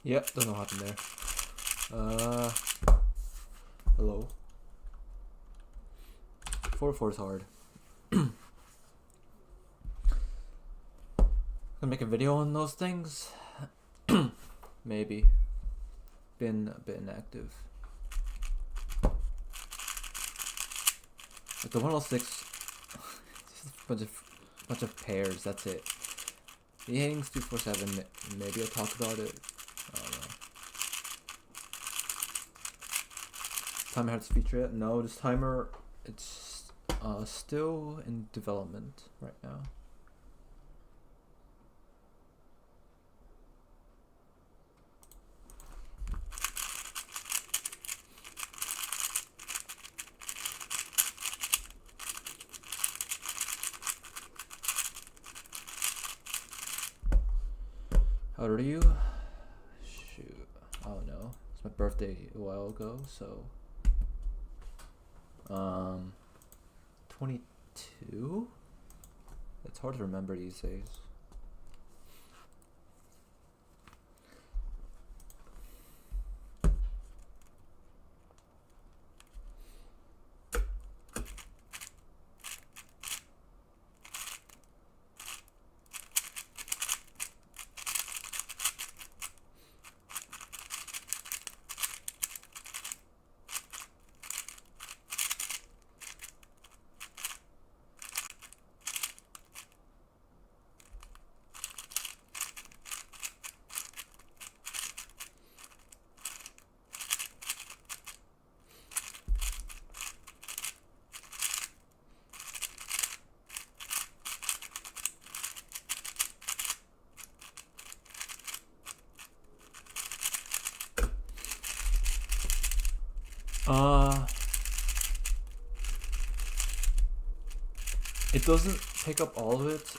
Yep, don't know what happened there. Hello. 4-4 is hard. Gonna make a video on those things? Maybe. Been a bit inactive. Like the 106, just a bunch of pairs, that's it. The Hang's 247, maybe I'll talk about it. I don't know. Timer has to feature it? No, this timer, it's still in development right now. How old are you? Shoot, I don't know. It's my birthday a while ago, so 22? It's hard to remember these days. It doesn't pick up all of it,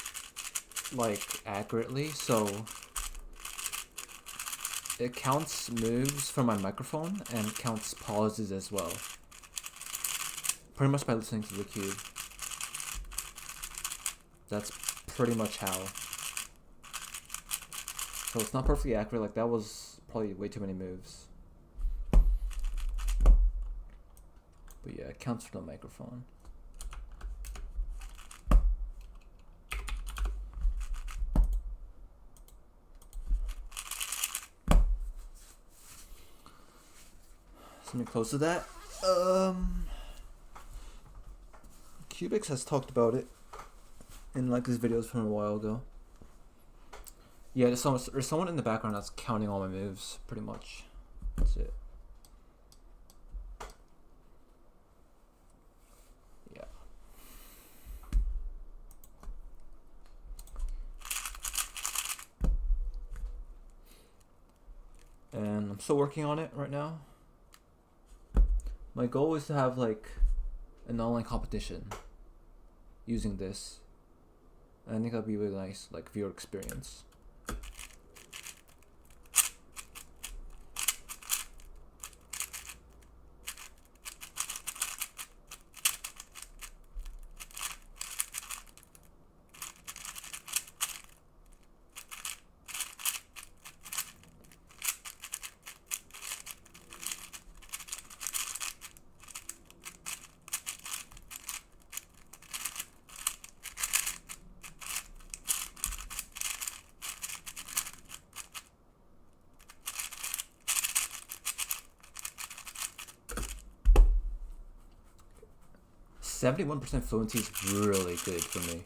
like, accurately, so it counts moves from my microphone and counts pauses as well. Pretty much by listening to the cube. That's pretty much how. So it's not perfectly accurate, like that was probably way too many moves. But yeah, it counts for the microphone. Something close to that. Cubics has talked about it in like his videos from a while ago. Yeah, there's someone in the background that's counting all my moves, pretty much. That's it. Yeah. And I'm still working on it right now. My goal is to have like an online competition using this. And I think that'd be really nice, like viewer experience. .71% fluency is really good for me.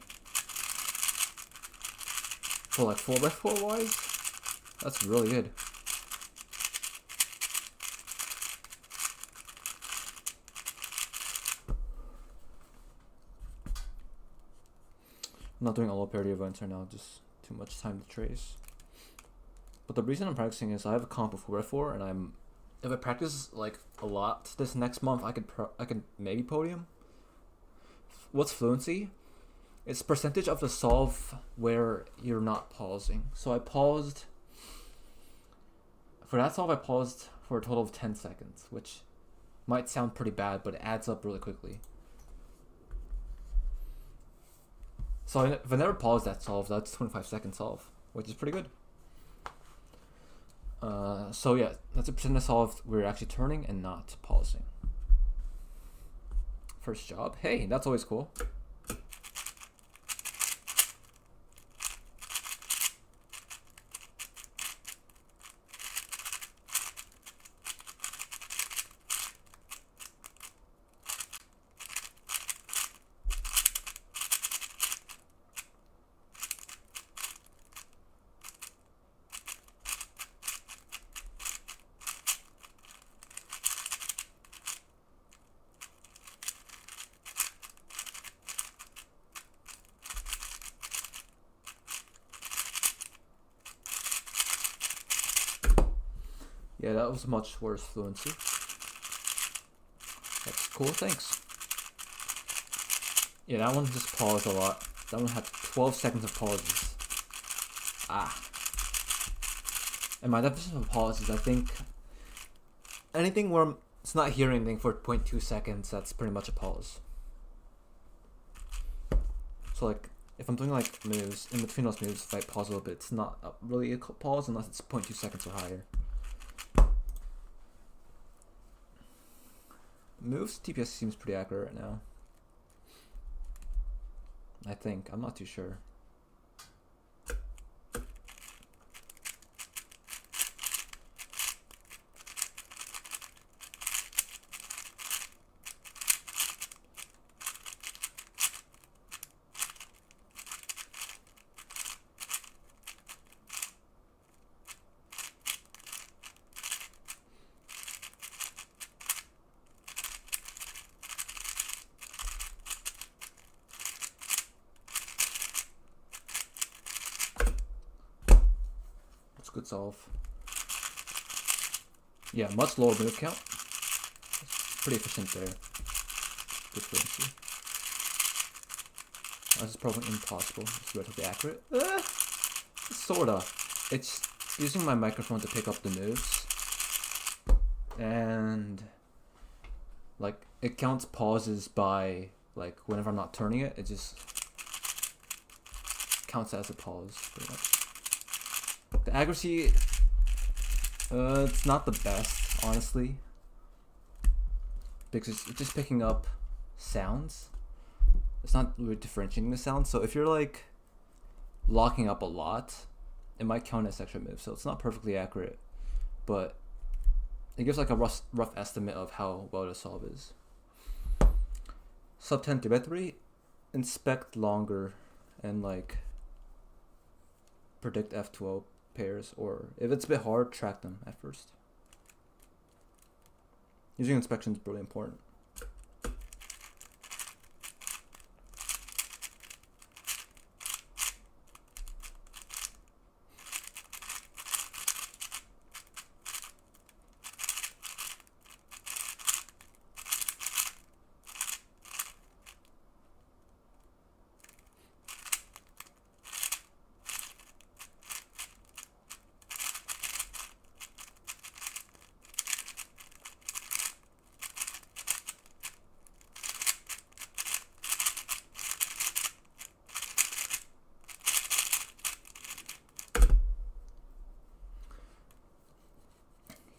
For like 4x4 wise, that's really good. I'm not doing all parity events right now, just too much time to trace. But the reason I'm practicing is I have a comp of 4x4 and if I practice like a lot this next month, I could maybe podium. What's fluency? It's percentage of the solve where you're not pausing. So I paused, for that solve I paused for a total of 10 seconds, which might sound pretty bad, but it adds up really quickly. So if I never paused that solve, that's 25-second solve, which is pretty good. So yeah, that's a percent of solved. We're actually turning and not pausing. First job. Hey, that's always cool. Yeah, that was much worse fluency. That's cool, thanks. Yeah, that one just paused a lot. That one had 12 seconds of pauses. Ah. And my definition of pause is, I think, anything where it's not hearing anything for 0.2 seconds, that's pretty much a pause. So like, if I'm doing like moves, in between those moves, if I pause a little bit, it's not really a pause unless it's 0.2 seconds or higher. Moves TPS seems pretty accurate right now. I think. I'm not too sure. Good solve. Yeah, much lower move count. Pretty efficient there. Good fluency. This is probably impossible. It's relatively accurate. Sorta. It's using my microphone to pick up the moves. And like it counts pauses by like whenever I'm not turning it, it just counts as a pause pretty much. The accuracy, it's not the best, honestly, because it's just picking up sounds. It's not really differentiating the sounds. So if you're like locking up a lot, it might count as extra moves. So it's not perfectly accurate, but it gives like a rough estimate of how well the solve is. Sub 10 3x3, inspect longer and like predict F12 pairs, or if it's a bit hard, track them at first. Using inspection is really important.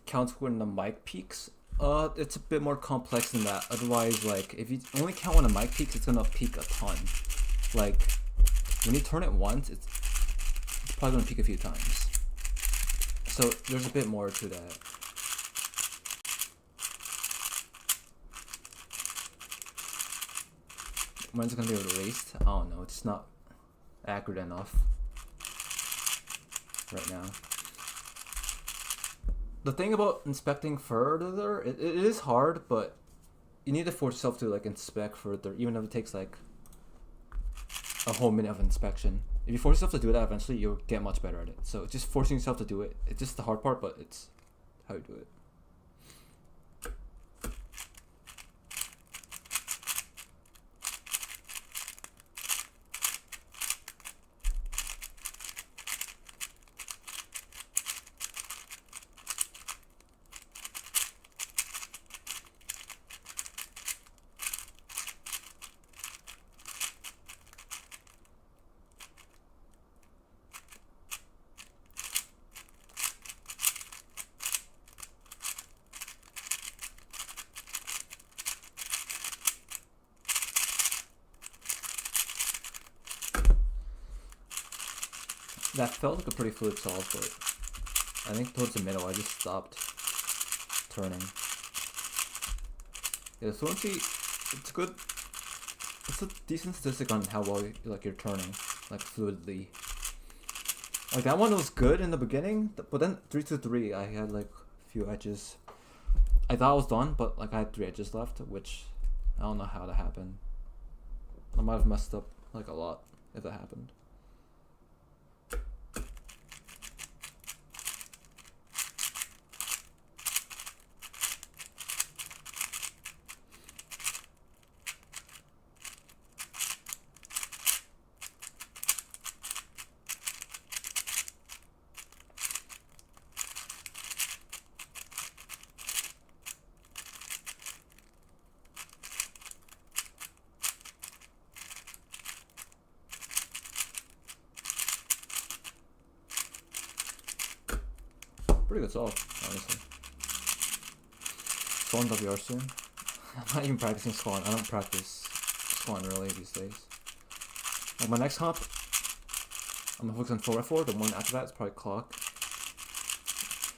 Counts when the mic peaks. It's a bit more complex than that. Otherwise, like if you only count when the mic peaks, it's gonna peak a ton. Like when you turn it once, it's probably gonna peak a few times. So there's a bit more to that. When's it gonna be released? I don't know. It's not accurate enough right now. The thing about inspecting further, it is hard, but you need to force yourself to like inspect further, even if it takes like a whole minute of inspection. If you force yourself to do that, eventually you'll get much better at it. So just forcing yourself to do it, it's just the hard part, but it's how you do it. That felt like a pretty fluid solve, but I think towards the middle I just stopped turning. Yeah, the fluency, it's good. It's a decent statistic on how well you're turning, like fluidly. Like that one was good in the beginning, but then 3-3 I had like a few edges. I thought I was done, but like I had 3 edges left, which I don't know how that happened. I might have messed up like a lot if that happened. Pretty good solve, honestly. Swan WR soon. I'm not even practicing Swan. I don't practice Swan really these days. Like my next comp, I'm gonna focus on 4x4. The one after that is probably clock.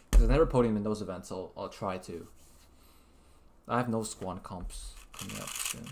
Because I never podium in those events, so I'll try to. I have no Swan comps coming up soon.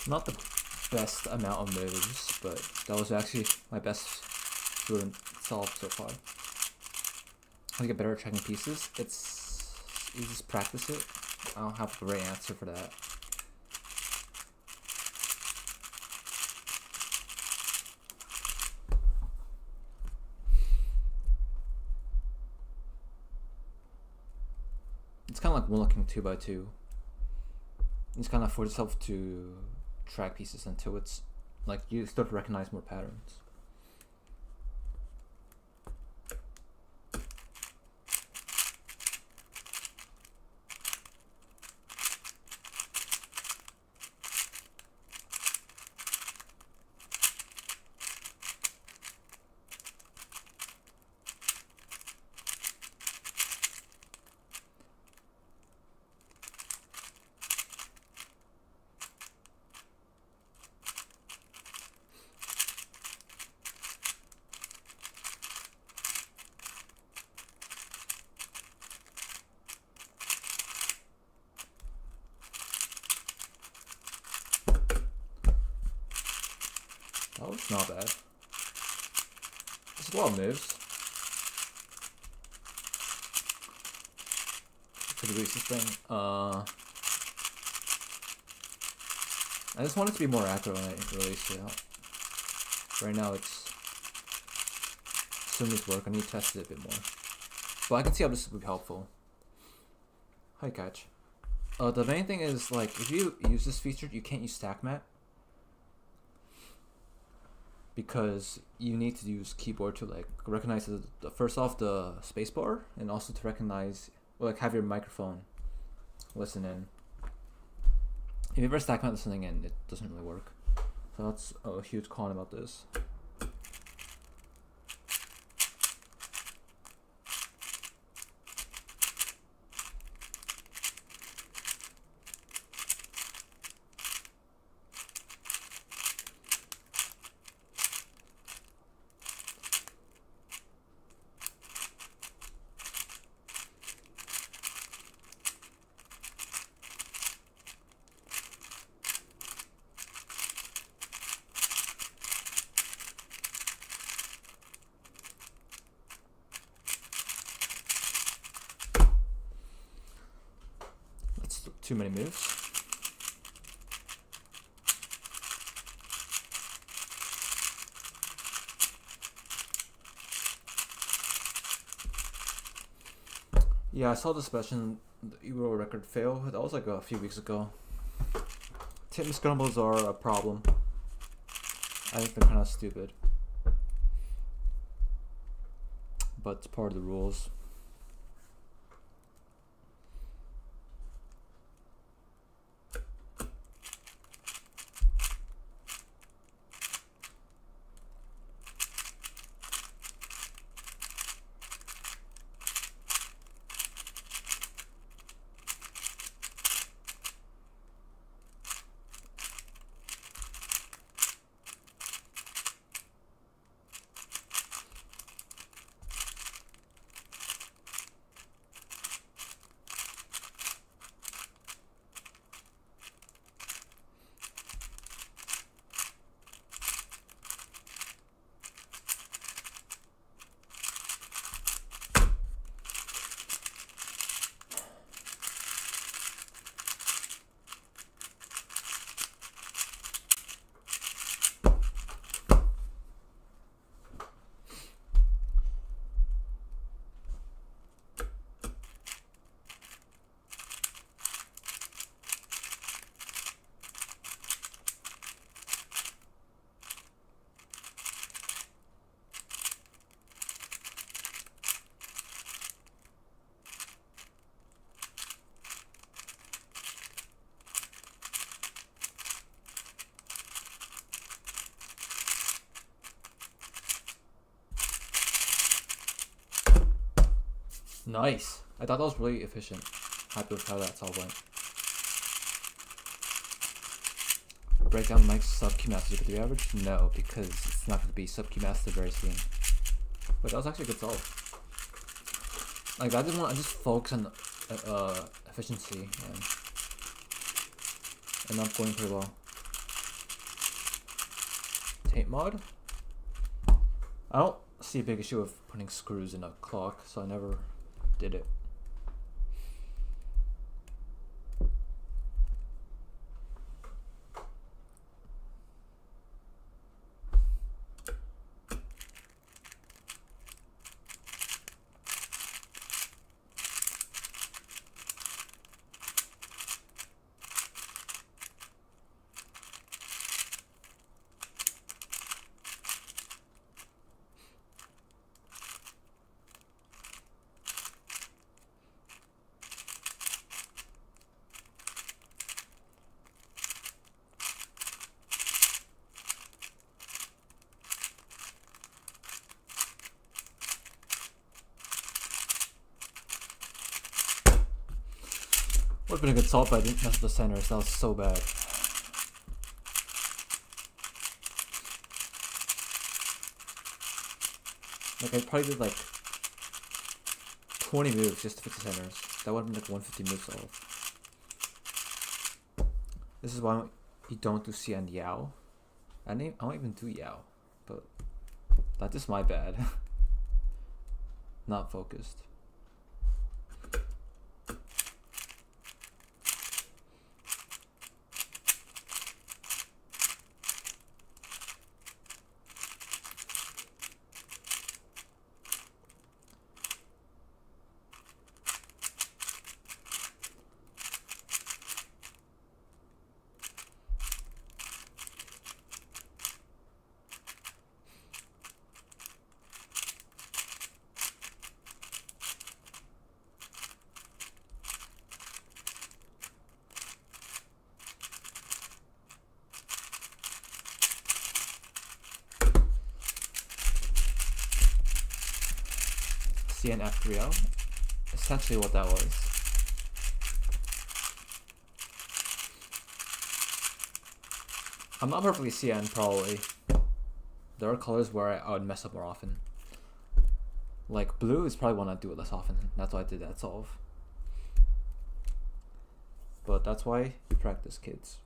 Not the best amount of moves, but that was actually my best fluent solve so far. I get better at checking pieces. You just practice it. I don't have a great answer for that. It's kind of like one looking 2x2. You just kind of force yourself to track pieces until it's like you start to recognize more patterns. Oh, it's not bad. It's a lot of moves. To release this thing. I just want it to be more accurate when I release it out. Right now it's smooth work. I need to test it a bit more. But I can see how this would be helpful. Hi, catch. The main thing is like if you use this feature, you can't use stack mat. Because you need to use keyboard to like recognize the first off the spacebar and also to recognize like have your microphone listen in. If you ever stack mat listening in, it doesn't really work. So that's a huge con about this. Too many moves. Yeah, I saw the special the Euro record fail. That was like a few weeks ago. Tim scrambles are a problem. I think they're kind of stupid, but it's part of the rules. Nice. I thought that was really efficient. Happy with how that's all went. Break down Mike's sub-key master to 3 average? No, because it's not going to be sub-key master very soon. But that was actually a good solve. Like, I just focus on efficiency, and I'm going pretty well. Tape mod? I don't see a big issue with putting screws in a clock, so I never did it. Would have been a good solve, but I didn't mess with the centers. That was so bad. Like, I probably did like 20 moves just to fix the centers. That would have been like 150 move solve. This is why you don't do CN Yao. I don't even do Yao, but that's just my bad. Not focused. CN F3L, essentially what that was. I'm not perfectly CN, probably. There are colors where I would mess up more often. Like blue is probably one I'd do it less often. That's why I did that solve. But that's why you practice, kids.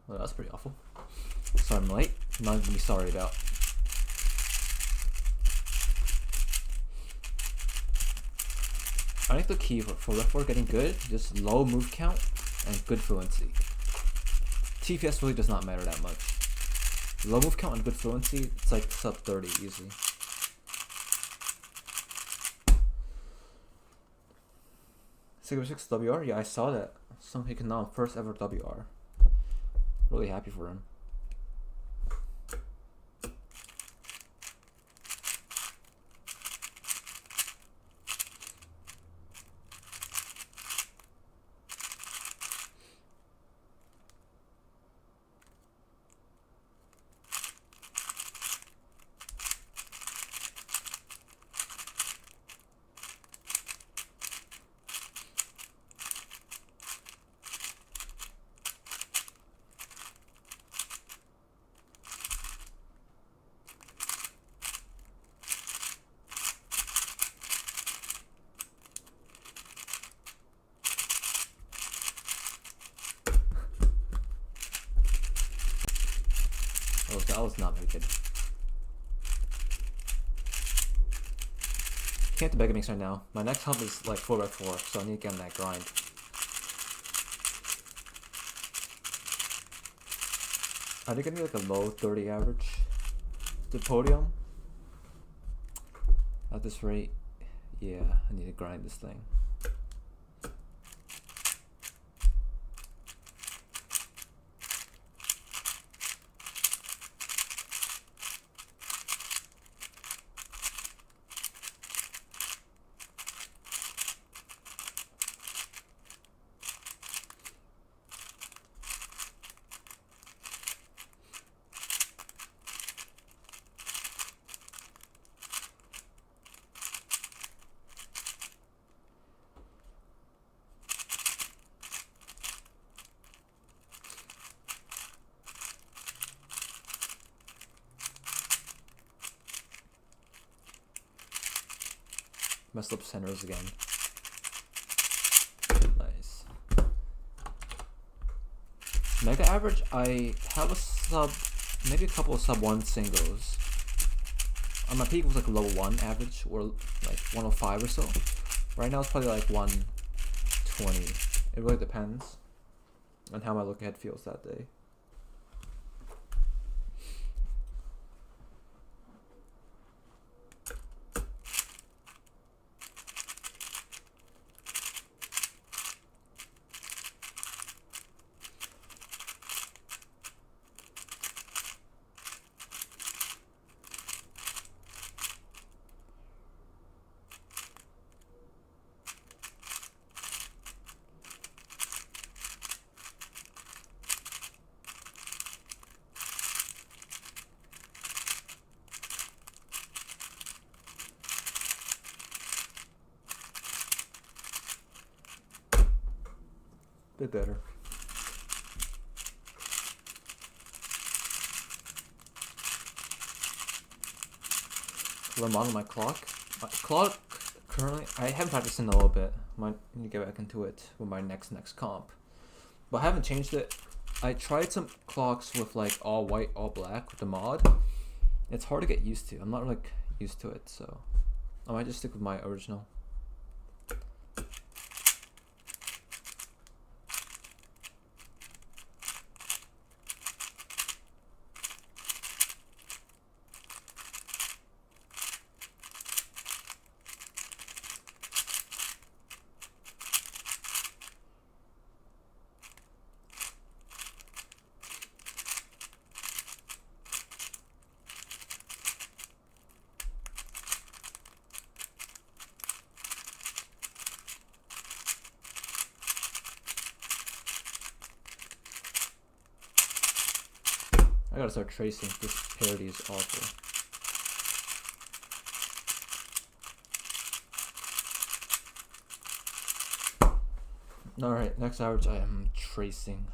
Well, that's pretty awful. Sorry I'm late. Nothing to be sorry about. I think the key for Ref 4 getting good is just low move count and good fluency. TPS really does not matter that much. Low move count and good fluency, it's like sub 30 easily. Sigma 6 WR? Yeah, I saw that. Some Hicken now first ever WR. Really happy for him. Oh, that was not very good. Can't do Mega Mix right now. My next hub is like 4x4, so I need to get on that grind. I think I need like a low 30 average to podium. At this rate, yeah, I need to grind this thing. Messed up centers again. Nice. Mega average, I have a sub, maybe a couple of sub 1 singles. On my peak was like low 1 average, or like 105 or so. Right now it's probably like 120. It really depends on how my look ahead feels that day. Bit better. I'm on my clock. My clock currently, I haven't practiced in a little bit. Might need to get back into it with my next comp. But I haven't changed it. I tried some clocks with like all white, all black with the mod. It's hard to get used to. I'm not like used to it, so I might just stick with my original. I gotta start tracing. This parity is awful. Alright, next average I am tracing.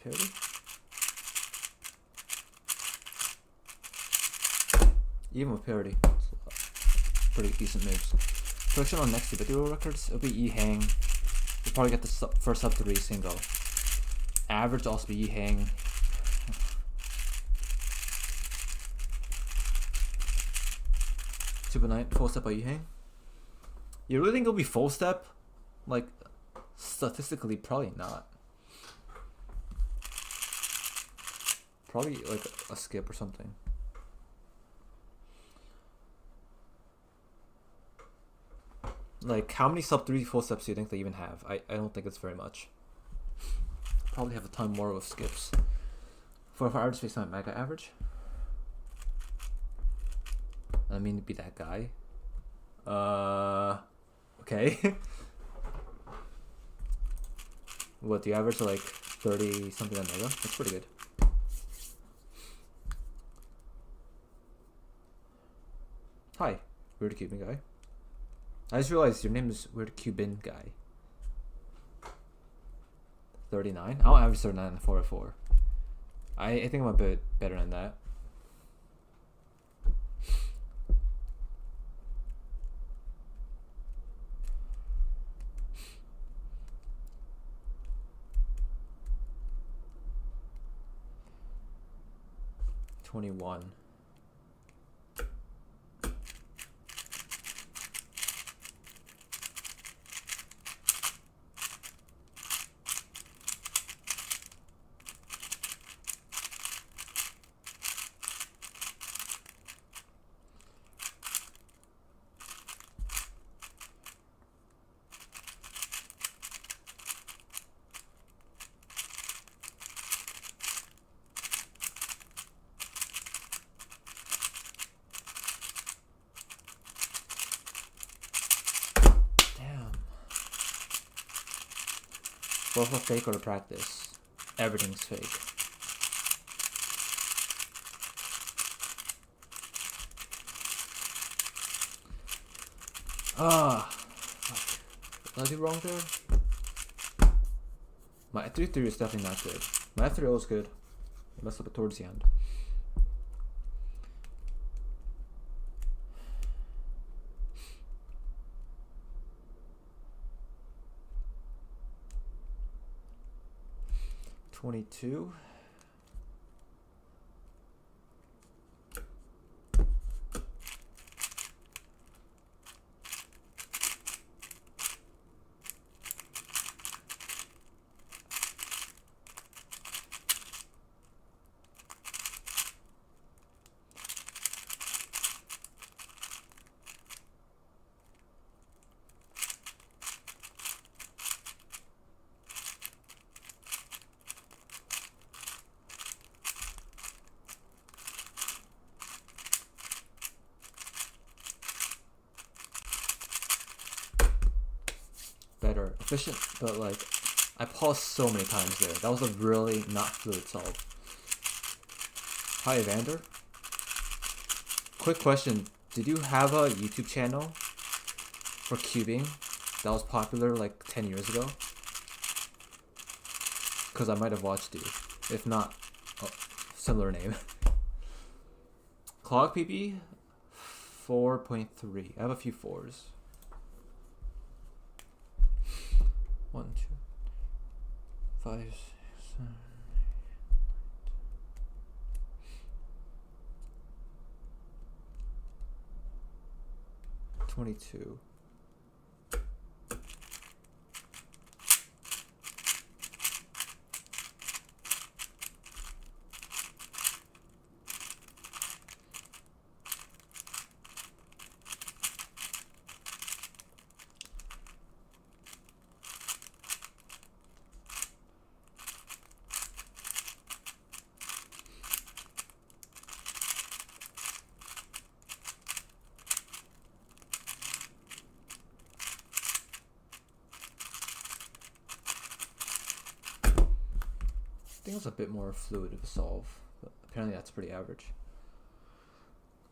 parity. Even with parity, it's pretty decent moves. Prediction on next 2 video records, it'll be Yi Hang. You'll probably get the first sub 3 single. Average will also be Yi Hang. Super Knight, full step by Yi Hang. You really think it'll be full step? Like, statistically, probably not. Probably like a skip or something. Like, how many sub 3 full steps do you think they even have? I don't think it's very much. Probably have a ton more with skips. For average based on mega average. I mean to be that guy. Okay. What, the average like 30 something on mega? That's pretty good. Hi, Weird Cuban guy. I just realized your name is Weird Cuban guy. 39? I'll average 39 and 404. I think I'm a bit better than that. $21. Both a fake or a practice. Everything's fake. What did I do wrong there? My 3-3 is definitely not good. My F3 was good. I messed up it towards the end. $22. Better, efficient, but like I paused so many times there. That was a really not fluid solve. Hi Evander. Quick question, did you have a YouTube channel for cubing that was popular like 10 years ago? Because I might have watched you. If not, oh, similar name. Clog PB 4.3. I have a few 4s. 1, 2, 5, 6, 7, 8, 22. I think it was a bit more fluid of a solve, but apparently that's pretty average.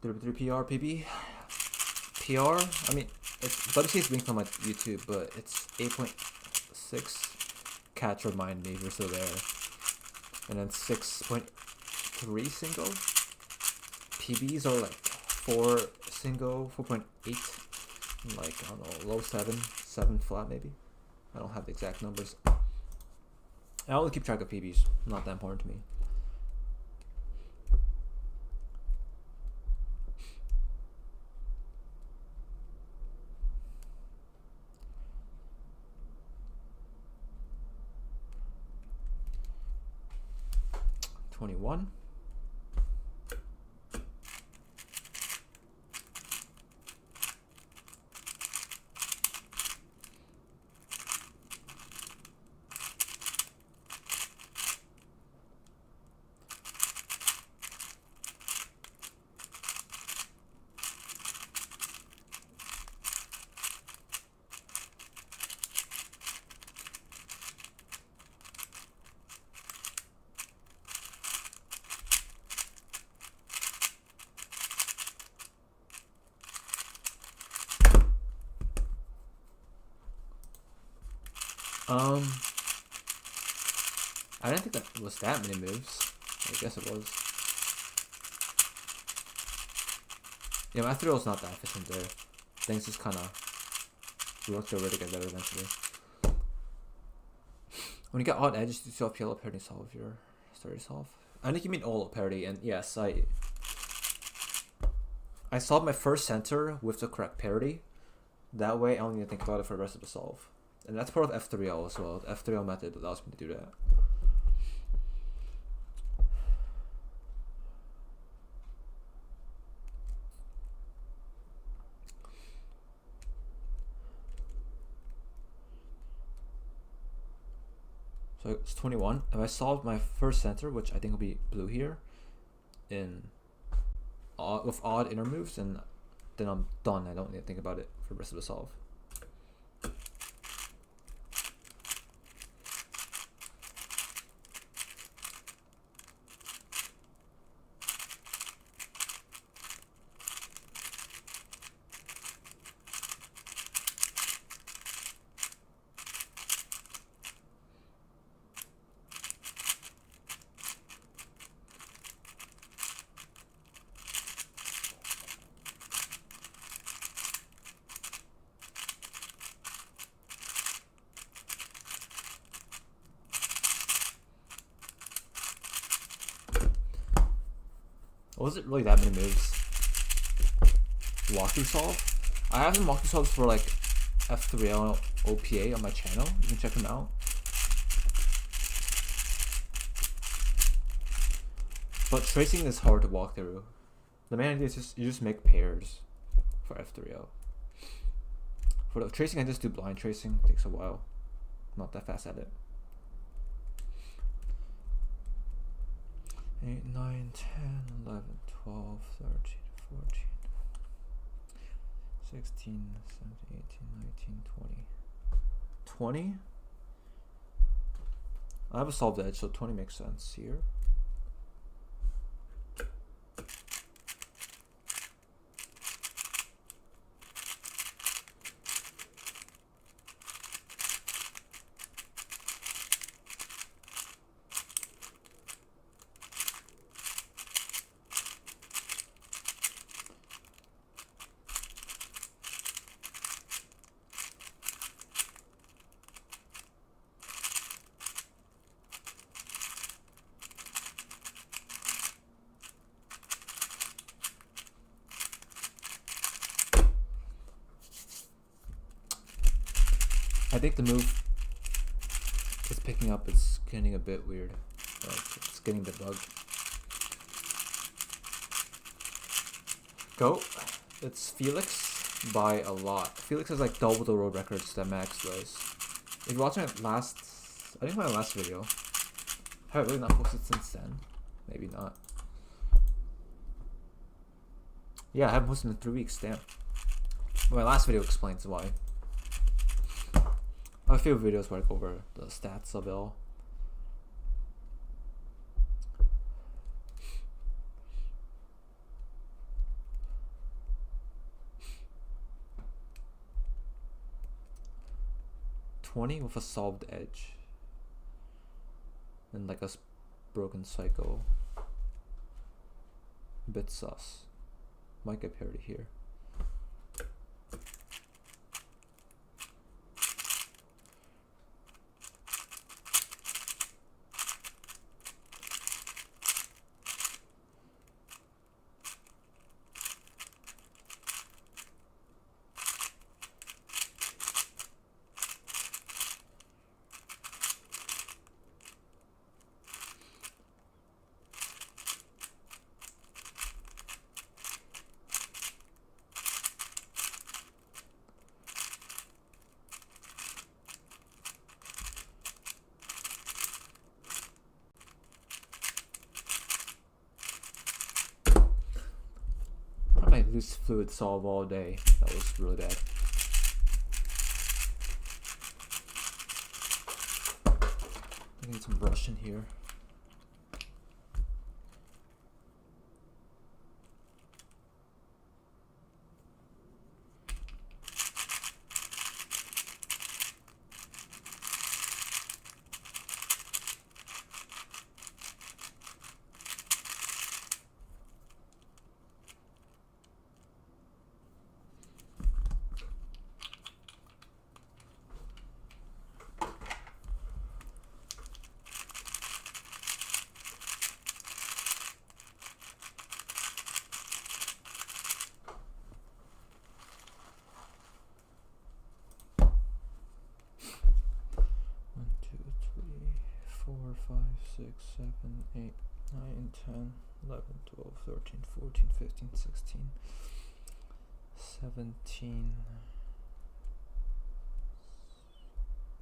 33 PR PB. PR, I mean, it's WC is linked on my YouTube, but it's 8.6. Cats remind me we're still there. and then 6.3 single. PBs are like 4 single, 4.8, and like, I don't know, low 7 flat maybe. I don't have the exact numbers. I only keep track of PBs, not that important to me. $21. I didn't think that was that many moves. I guess it was. Yeah, my 3-0's not that efficient there. Things just kind of work their way to get better eventually. When you get odd edges, you still have PLO parity solve your start yourself. I think you mean all parity, and yes, I solved my first center with the correct parity. That way, I don't need to think about it for the rest of the solve. And that's part of F3L as well. The F3L method allows me to do that. So it's 21. If I solve my first center, which I think will be blue here, with odd inner moves, and then I'm done. I don't need to think about it for the rest of the solve. Was it really that many moves? Walkthrough solve? I have some walkthrough solves for like F3L OPA on my channel. You can check them out. But tracing is hard to walk through. The main idea is just you just make pairs for F3L. For the tracing, I just do blind tracing. It takes a while. Not that fast at it. 8, 9, 10, 11, 12, 13, 14, 16, 17, 18, 19, 20. 20? I have a solved edge, so 20 makes sense here. I think the move is picking up. It's getting a bit weird. It's getting a bit bugged. Go. It's Felix by a lot. Felix has like double the world records that Max does. If you're watching it last, I think my last video. Have I really not posted since then? Maybe not. Yeah, I haven't posted in 3 weeks. Damn. My last video explains why. I have a few videos where I go over the stats of it all. $20 with a solved edge. And like a broken cycle. Bit sus. Might get parity here. Loose fluid solve all day. That was really bad. I need some brush in here. Five, 6, 7, 8, 9, 10, 11, 12, 13, 14, 15, 16, 17,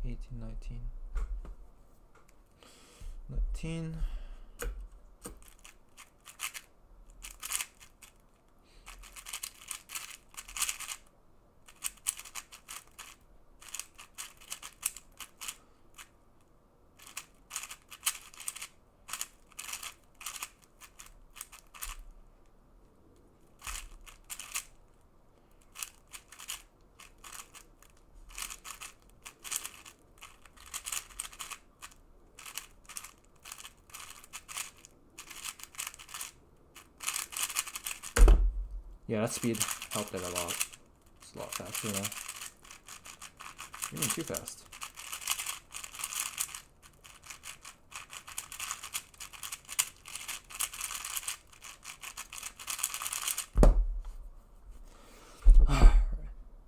18, 19, 19. Yeah, that speed helped it a lot. It's a lot faster now. Even too fast.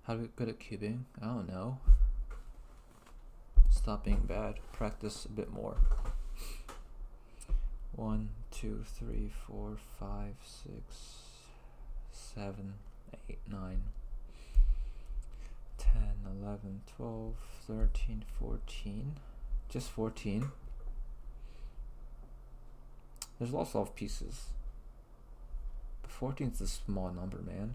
How do we good at cubing? I don't know. Stop being bad. Practice a bit more. 1, 2, 3, 4, 5, 6, 7, 8, 9, 10, 11, 12, 13, 14. Just 14. There's lots of pieces. But 14 is a small number, man.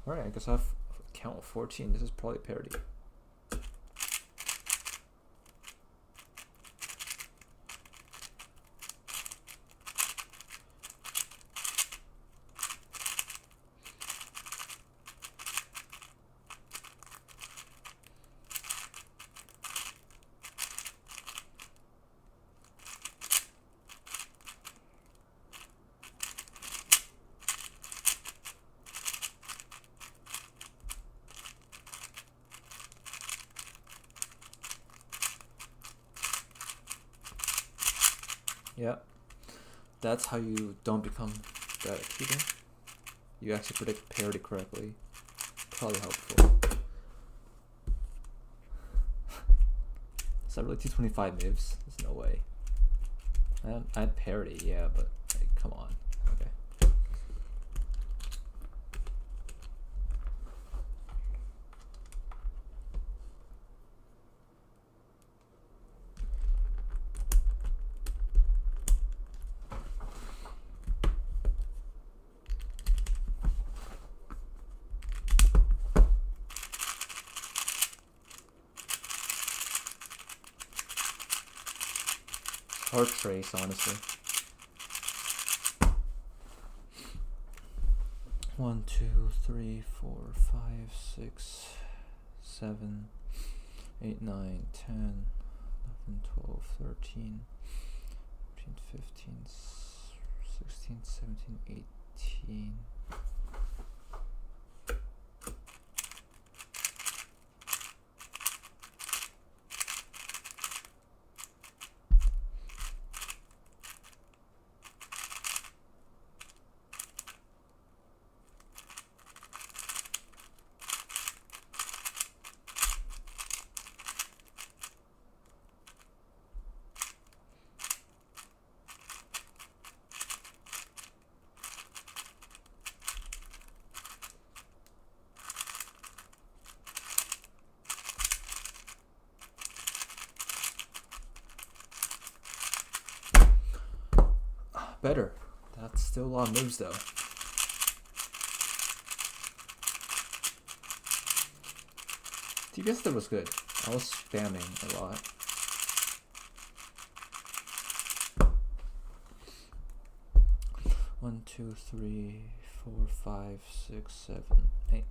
Alright, I guess I've count 14. This is probably parity. Yeah, that's how you don't become bad at cubing. You actually predict parity correctly. Probably helpful. Is that really 225 mivs? There's no way. I had parity, yeah, but like, come on. Okay. Or trace, honestly. 1, 2, 3, 4, 5, 6, 7, 8, 9, 10, 12, 13, 14, 15, 16, 17, 18. Better. That's still a lot of moves though. TPS that was good. I was spamming a lot. One, 2, 3, 4, 5, 6, 7, 8,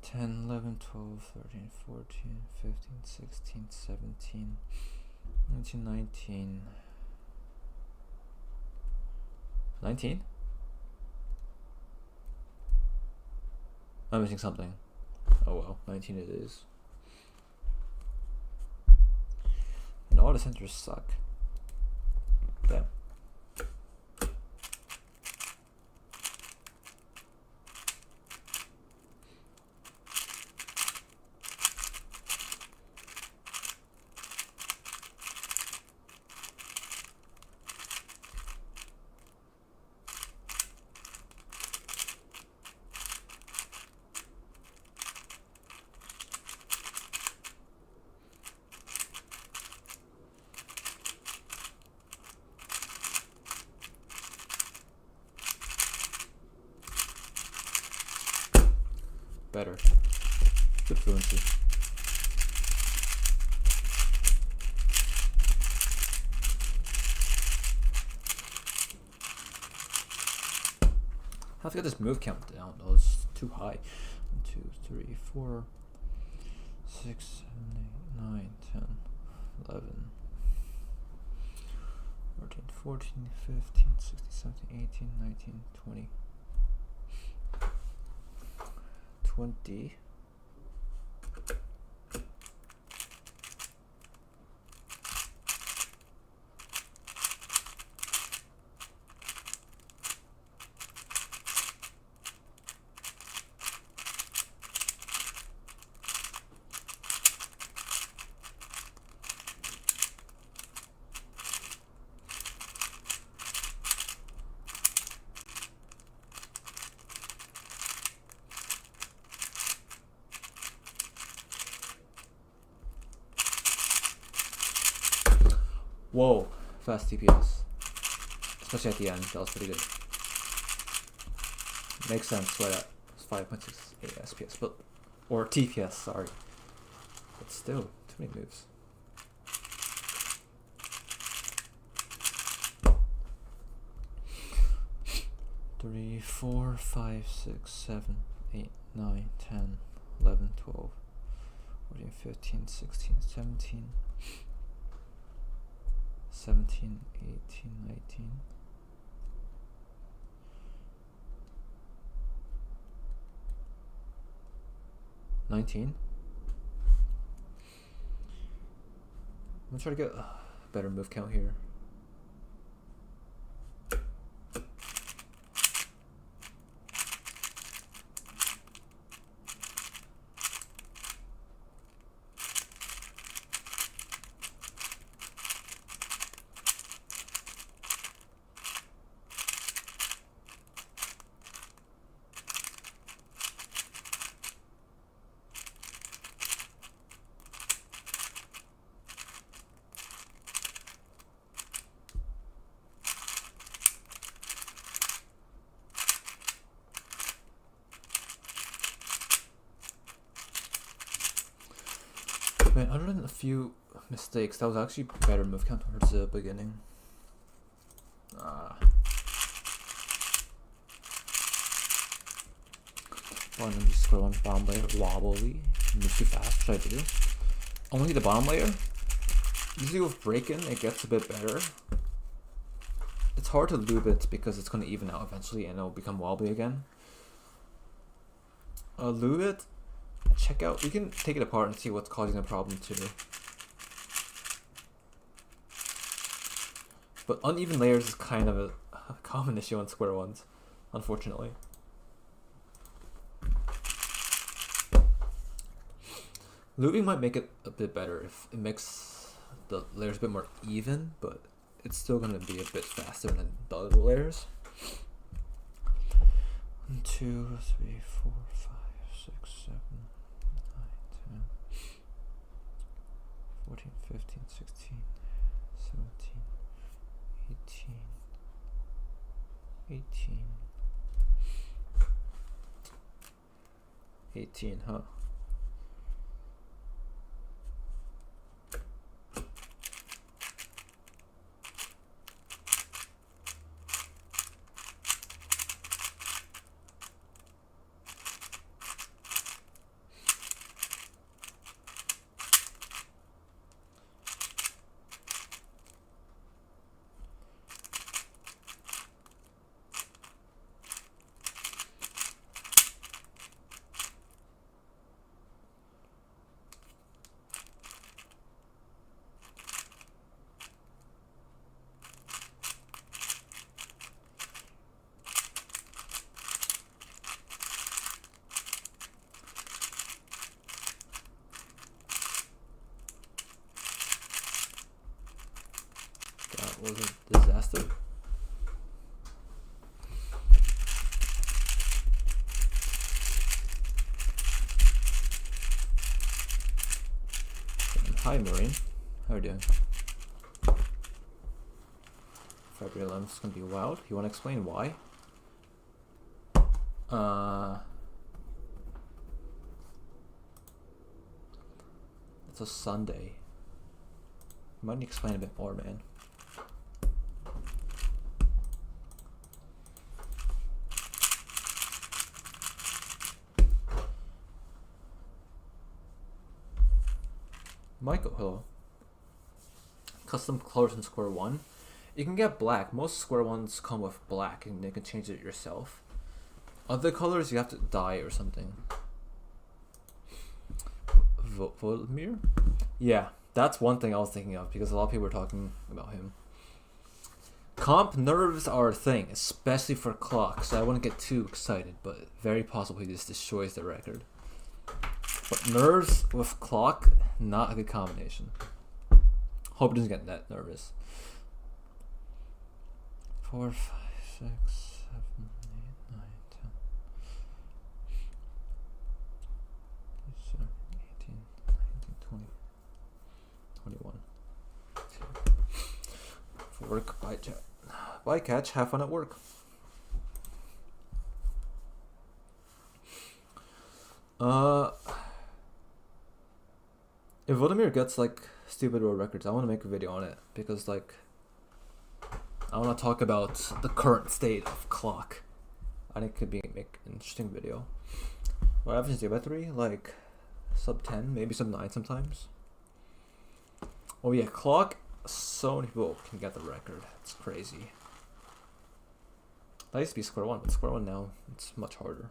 10, 11, 12, 13, 14, 15, 16, 17, 19, 19. 19? I'm missing something. Oh well, 19 it is. And all the centers suck. Damn. Better. Good fluency. I have to get this move count down. That was too high. 1, 2, 3, 4, 6, 7, 8, 9, 10, 11, 13, 14, 15, 16, 17, 18, 19, 20. 20. Whoa, fast TPS. Especially at the end, that was pretty good. Makes sense why that was 5.68 SPS, but or TPS, sorry. But still, too many moves. Three, 4, 5, 6, 7, 8, 9, 10, 11, 12, 14, 15, 16, 17. 17, 18, 19. I'm gonna try to get a better move count here. Man, other than a few mistakes, that was actually better move count towards the beginning. Well, then just go on bottom layer wobbly, move too fast, which I do. Only the bottom layer, Usually with break-in, it gets a bit better. It's hard to lube it because it's going to even out eventually and it'll become wobbly again. Lube it, check out, you can take it apart and see what's causing the problem too. But uneven layers is kind of a common issue on square ones, unfortunately. Lubing might make it a bit better if it makes the layers a bit more even, but it's still going to be a bit faster than the other layers. 1, 2, 3, 4, 5, 6, 7, 9, 10, 14, 15, 16, 17, 18, 18, huh? That was a disaster. Hi Marine, how are you doing? February 11th is gonna be wild. You wanna explain why? It's a Sunday. You might need to explain a bit more, man. Michael, hello. Custom colors in Square One. You can get black. Most Square Ones come with black and you can change it yourself. Other colors you have to dye or something. Volodymyr? Yeah, that's one thing I was thinking of because a lot of people were talking about him. Comp nerves are a thing, especially for clock, so I wouldn't get too excited, but very possible he just destroys the record. But nerves with clock, not a good combination. Hope it doesn't get that nervous. 4, 5, 6, 7, 8, 9, 10, 17, 18, 19, 20, 21. For work, bye chat. Bye catch, have fun at work. If Volodymyr gets like stupid world records, I want to make a video on it because like I want to talk about the current state of clock. I think it could make an interesting video. What happens to battery? Like sub 10, maybe sub 9 sometimes. Oh yeah, clock. So many people can get the record. It's crazy. That used to be Square One, but Square One now it's much harder.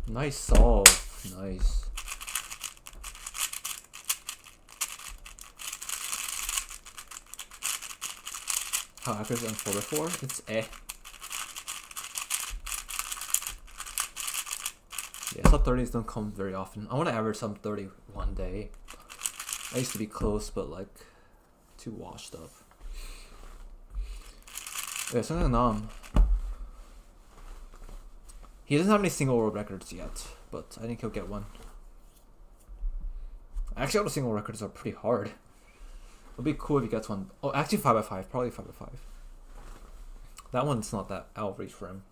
Nice solve. Nice. How accurate is M4/4? It's eh. Yeah, sub 30s don't come very often. I want to average sub 30 one day. I used to be close, but like too washed up. Yeah, Nam. He doesn't have any single world records yet, but I think he'll get one. Actually, all the single records are pretty hard. It'd be cool if he gets one. Oh, actually 5x5, probably 5x5. That one's not that out of reach for him.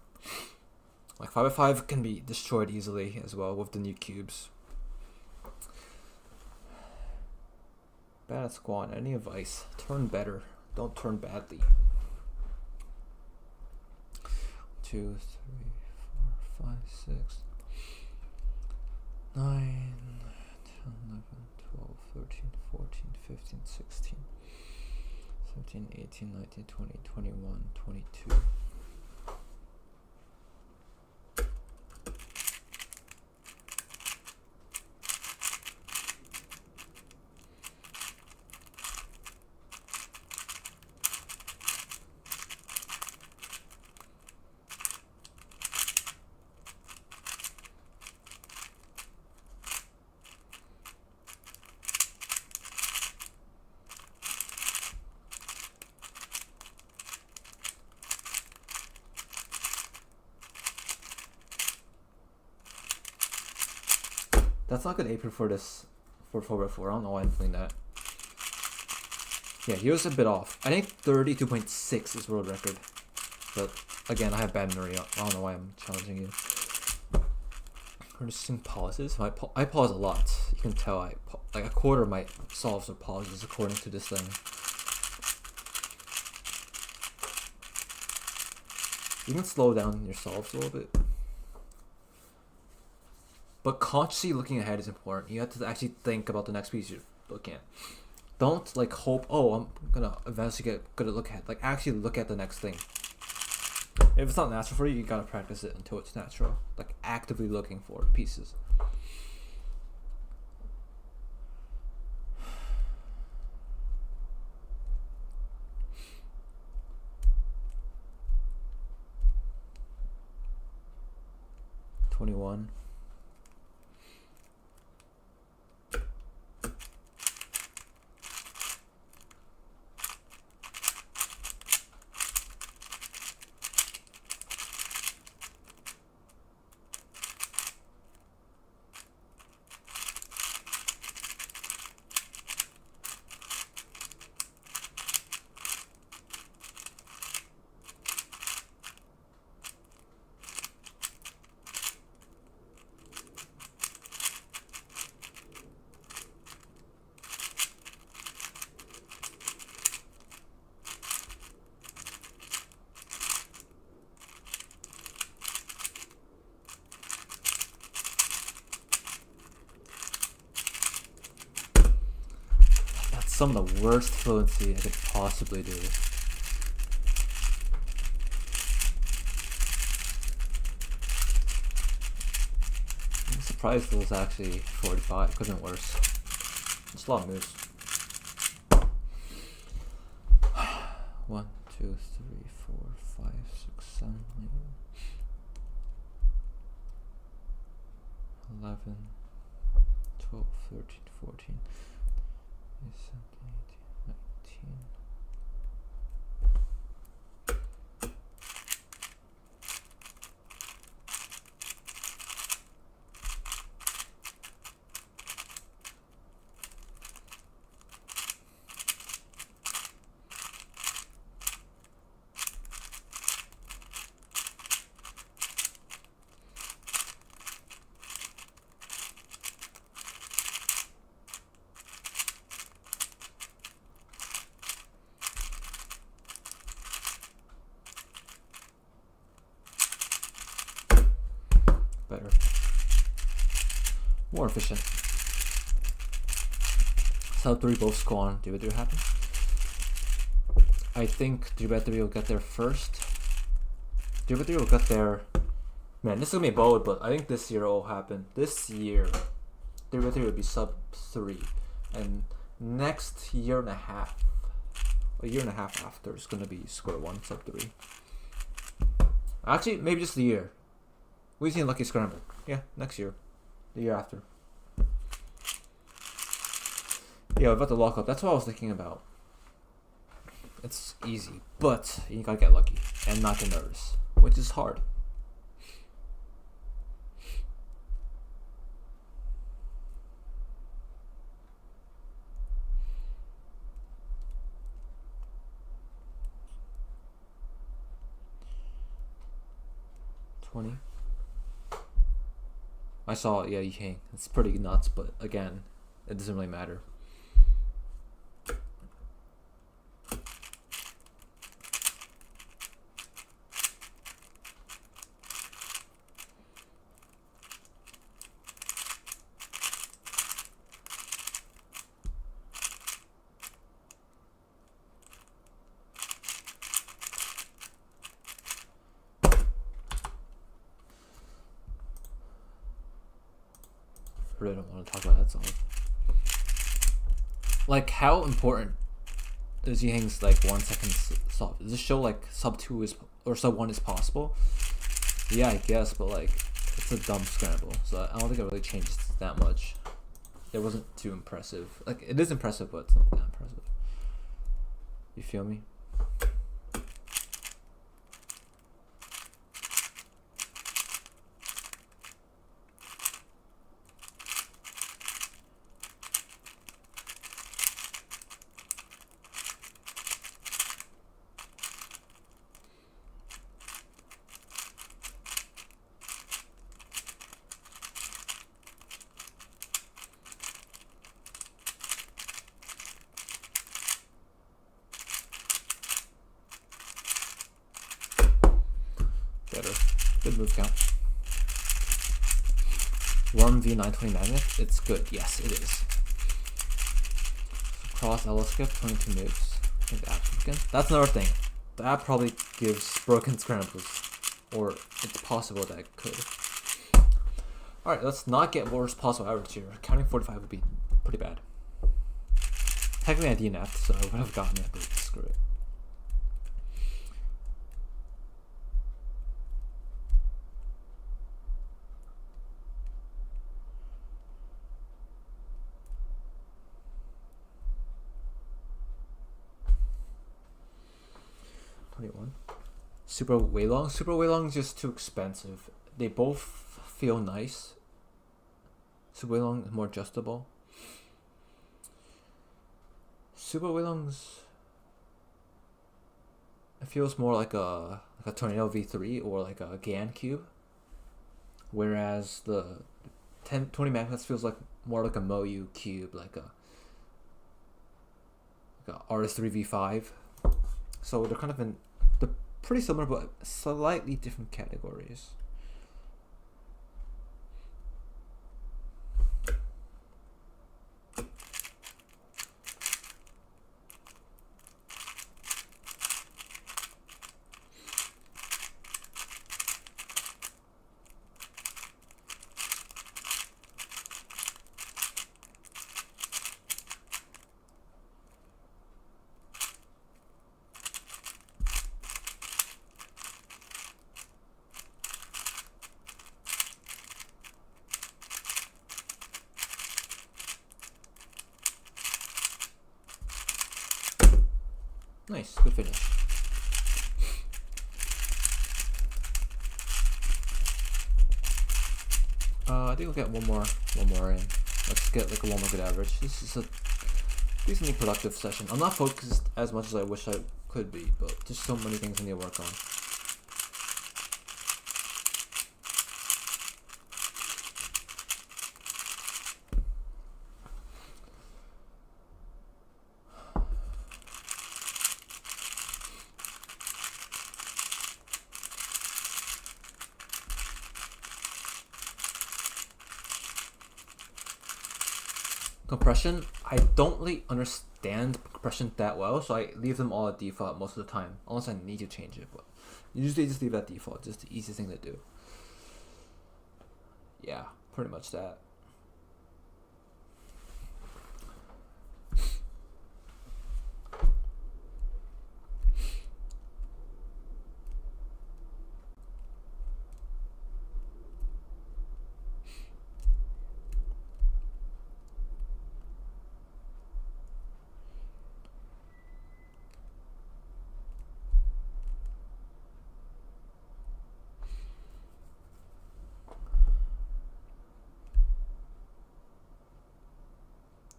Like 5x5 can be destroyed easily as well with the new cubes. Bad at squat. Any advice? Turn better. Don't turn badly. 2, 3, 4, 5, 6, 9, 10, 11, 12, 13, 14, 15, 16, 17, 18, 19, 20, 21, 22. That's not good AP for this, for 4x4. I don't know why I'm doing that. Yeah, he was a bit off. I think 32.6 is world record. But again, I have bad memory. I don't know why I'm challenging you. Noticing pauses. I pause a lot. You can tell like a quarter of my solves are pauses according to this thing. You can slow down your solves a little bit. But consciously looking ahead is important. You have to actually think about the next piece you're looking at. Don't like hope, oh, I'm gonna eventually get good at look ahead. Like actually look at the next thing. If it's not natural for you, you gotta practice it until it's natural. Like actively looking for pieces. $21. Some of the worst fluency I could possibly do. I'm surprised it was actually 45. Could have been worse. It's a lot of moves. 1, 2, 3, 4, 5, 6, 7, 8, 11, 12, 13, 14. 17, 18, 19. Better. More efficient. Sub 3 both score on 3x3 happen. I think 3x3 will get there first. 3x3 will get there. Man, this is gonna be bold, but I think this year it will happen. This year, 3x3 will be sub 3. And next year and a half after, it's gonna be square 1, sub 3. Actually, maybe just a year. We've seen Lucky Scramble. Yeah, next year. The year after. Yeah, about the lockup. That's what I was thinking about. It's easy, but you gotta get lucky and not get nervous, which is hard. 20. I saw it, yeah, Yihang. It's pretty nuts, but again, it doesn't really matter. I really don't want to talk about that song. Like, how important is Yihang's like 1 second sub? Does this show like sub 2 is or sub 1 is possible? Yeah, I guess, but like it's a dumb scramble, so I don't think it really changes that much. It wasn't too impressive. Like, it is impressive, but it's not that impressive. You feel me? Better. Good move count. Worm V920 magnet. It's good. Yes, it is. Cross LS skip 22 moves. I think the app's broken. That's another thing. The app probably gives broken scrambles, or it's possible that it could. All right, let's not get worst possible average here. Counting 45 would be pretty bad. Technically, I DNF'd, so I would have gotten it, but screw it. Super Weilong. Super Weilong is just too expensive. They both feel nice. Super Weilong is more adjustable. Super Weilong's, it feels more like a Tornado V3 or like a GAN cube, whereas the 20 magnets feels like more like a Moyu cube, like a RS3 V5. So they're kind of in pretty similar, but slightly different categories. Nice, good finish. I think we'll get one more in. Let's get like a 1 more good average. This is a decently productive session. I'm not focused as much as I wish I could be, but just so many things I need to work on. Compression, I don't really understand compression that well, so I leave them all at default most of the time, unless I need to change it, but usually just leave it at default, just the easiest thing to do. Yeah, pretty much that.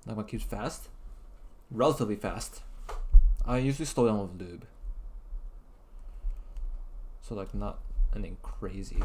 Like my cube's fast, relatively fast. I usually slow down with lube, so like not anything crazy.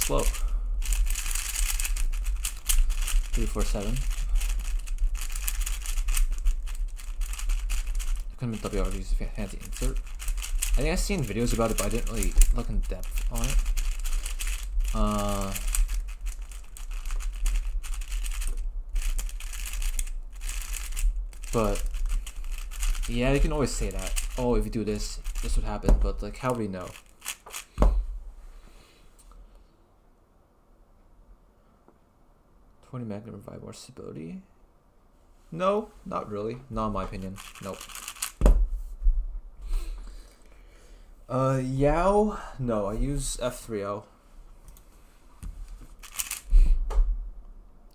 slow. 347. Couldn't be WRG's fancy insert. I think I've seen videos about it, but I didn't really look in depth on it. But yeah, you can always say that. Oh, if you do this, this would happen. But like, how do we know? Magnet revive more stability? No, not really. Not in my opinion. Nope. Yao? No, I use F3O.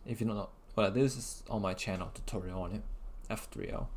If you don't know what it is, it's on my channel tutorial on it. F3O.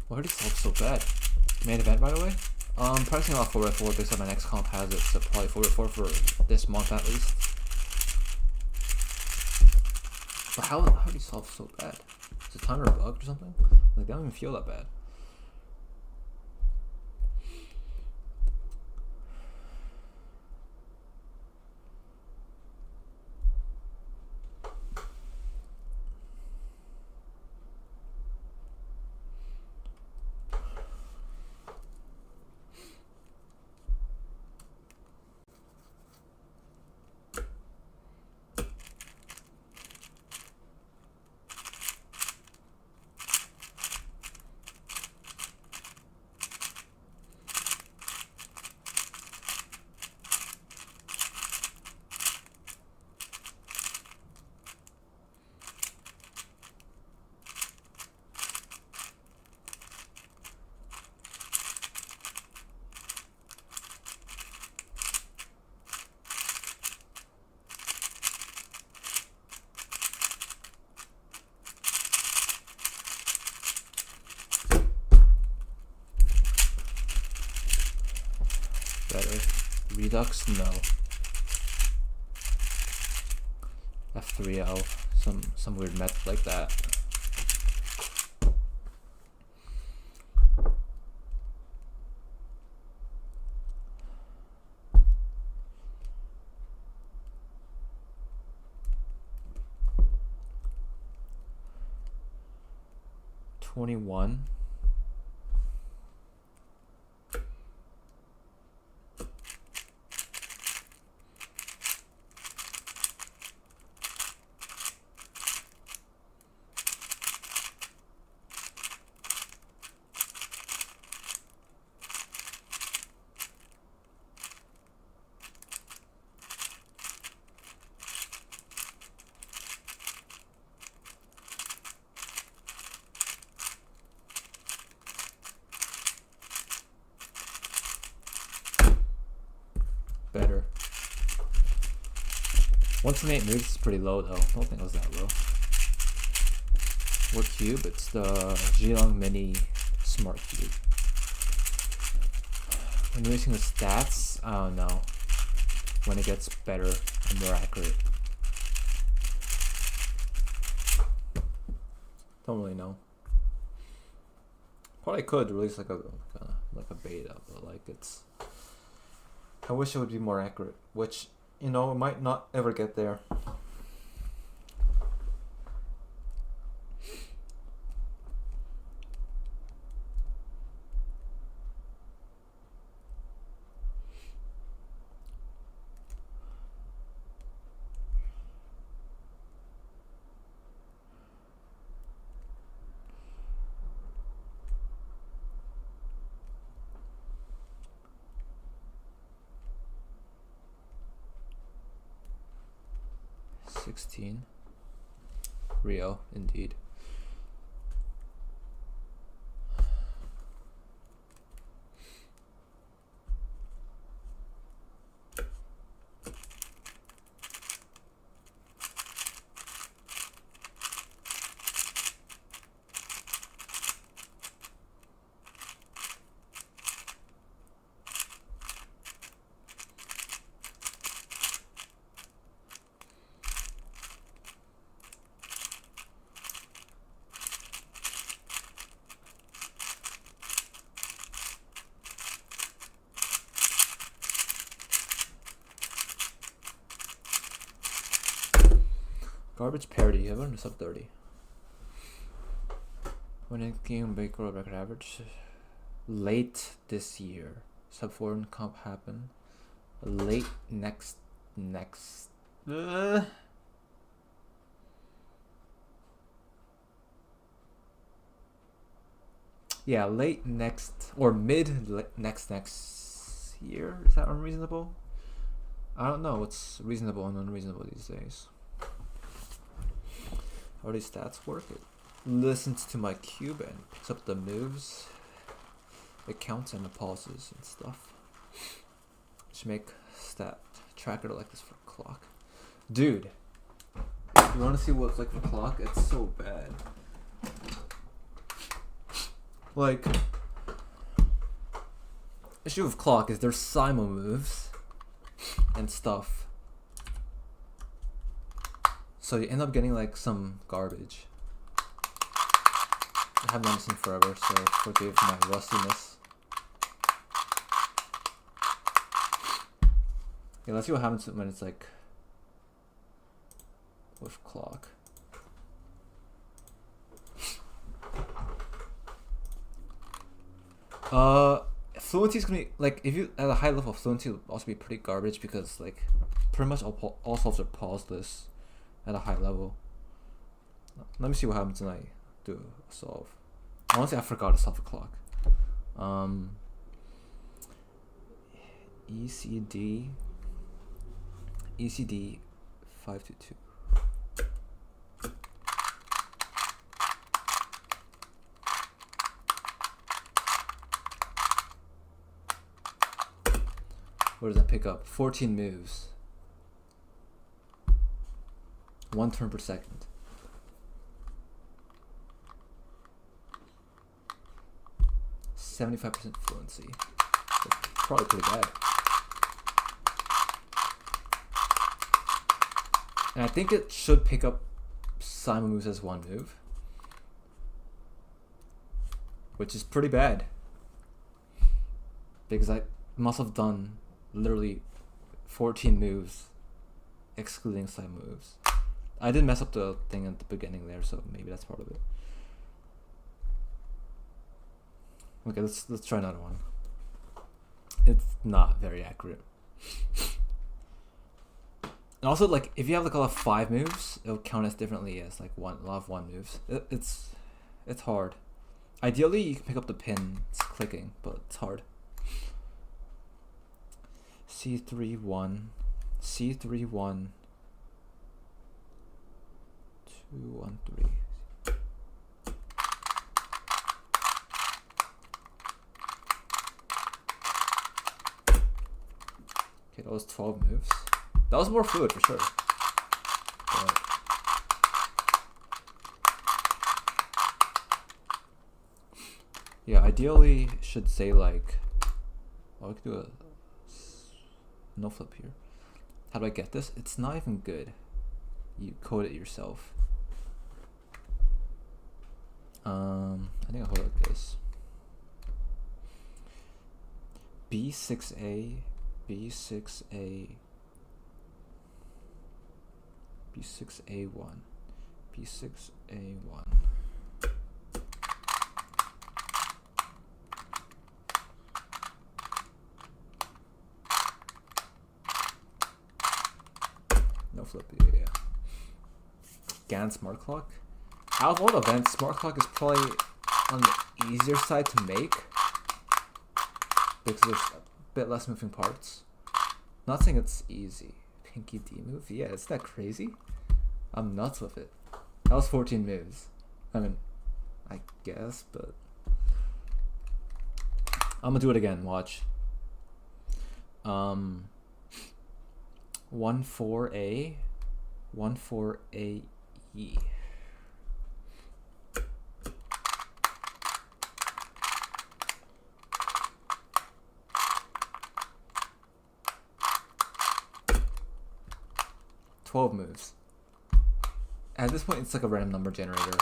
Why did it solve so bad? Main event right away? Pricing off 4x4 based on my next comp has it, so probably 4x4 for this month at least. But how did he solve so bad? Is it timer bugged or something? Like, they don't even feel that bad. Better. Redux? No. F3L. Some weird method like that. $21. Better. 128 moves is pretty low though. I don't think it was that low. What cube? It's the Zilong Mini Smart Cube. When using the stats, I don't know. When it gets better and more accurate. Don't really know. Probably could release like a beta, but like it's. I wish it would be more accurate, which, you know, it might not ever get there. 16. Rio, indeed. Garbage parody, I've earned a sub 30. When it came break world record average, late this year. Sub 4 in comp happen. Late next. Yeah, late next or next year. Is that unreasonable? I don't know what's reasonable and unreasonable these days. How these stats work? It listens to my cube and picks up the moves. It counts and the pauses and stuff. Should make stat tracker like this for clock. Dude, you wanna see what it's like for clock? It's so bad. Like, issue with clock is there's simul moves and stuff. So you end up getting like some garbage. I haven't done this in forever, so forgive my rustiness. Okay, let's see what happens when it's like with clock. Fluency is gonna be like, if you at a high level of fluency, it'll also be pretty garbage because like pretty much all solves are pauseless at a high level. Let me see what happens when I do a solve. Honestly, I forgot to solve the clock. ECD 522. What does that pick up? 14 moves. 1 turn per second. 75% fluency. That's probably pretty bad. And I think it should pick up simul moves as 1 move, which is pretty bad because I must have done literally 14 moves excluding simul moves. I did mess up the thing at the beginning there, so maybe that's part of it. Okay, let's try another one. It's not very accurate. And also, like, if you have like a lot of 5 moves, it'll count as differently as like a lot of 1 moves. It's hard. Ideally, you can pick up the pin. It's clicking, but it's hard. C3-1, C3-1, 2-1-3. Okay, that was 12 moves. That was more fluid for sure. But yeah, ideally should say like, oh, I could do a no flip here. How do I get this? It's not even good. You code it yourself. I think I'll hold it like this. B6A, B6A, B6A1, B6A1. No flip, yeah. GAN smart clock. Out of all the events, smart clock is probably on the easier side to make because there's a bit less moving parts. Not saying it's easy. Pinky D move, yeah, isn't that crazy? I'm nuts with it. That was 14 moves. I mean, I guess, but I'm gonna do it again. Watch. 1-4-A, 1-4-A-E. $12 moves. At this point, it's like a random number generator.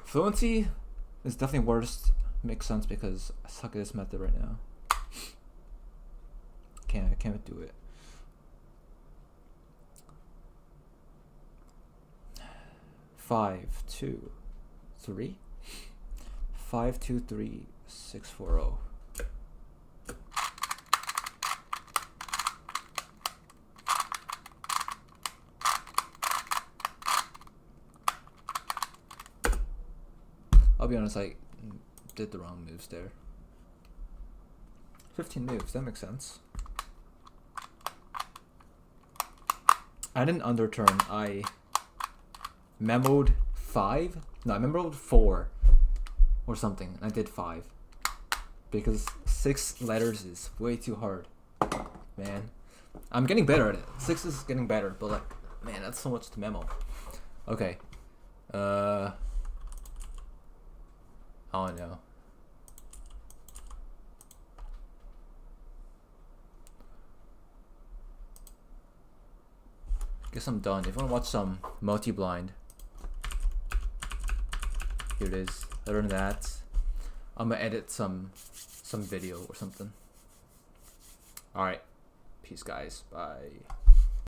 Fluency is definitely worst. Makes sense because I suck at this method right now. I can't do it. Five, 2, 3. 5, 2, 3, 6, 4, 0. I'll be honest, I did the wrong moves there. 15 moves, that makes sense. I didn't underturn, I memoed 5? No, I memoed 4 or something. I did 5 because 6 letters is way too hard. Man, I'm getting better at it. 6 is getting better, but like, man, that's so much to memo. Okay. Oh no. Guess I'm done. If you want to watch some multi-blind, here it is. Other than that, I'm gonna edit some video or something. Alright. Peace guys. Bye.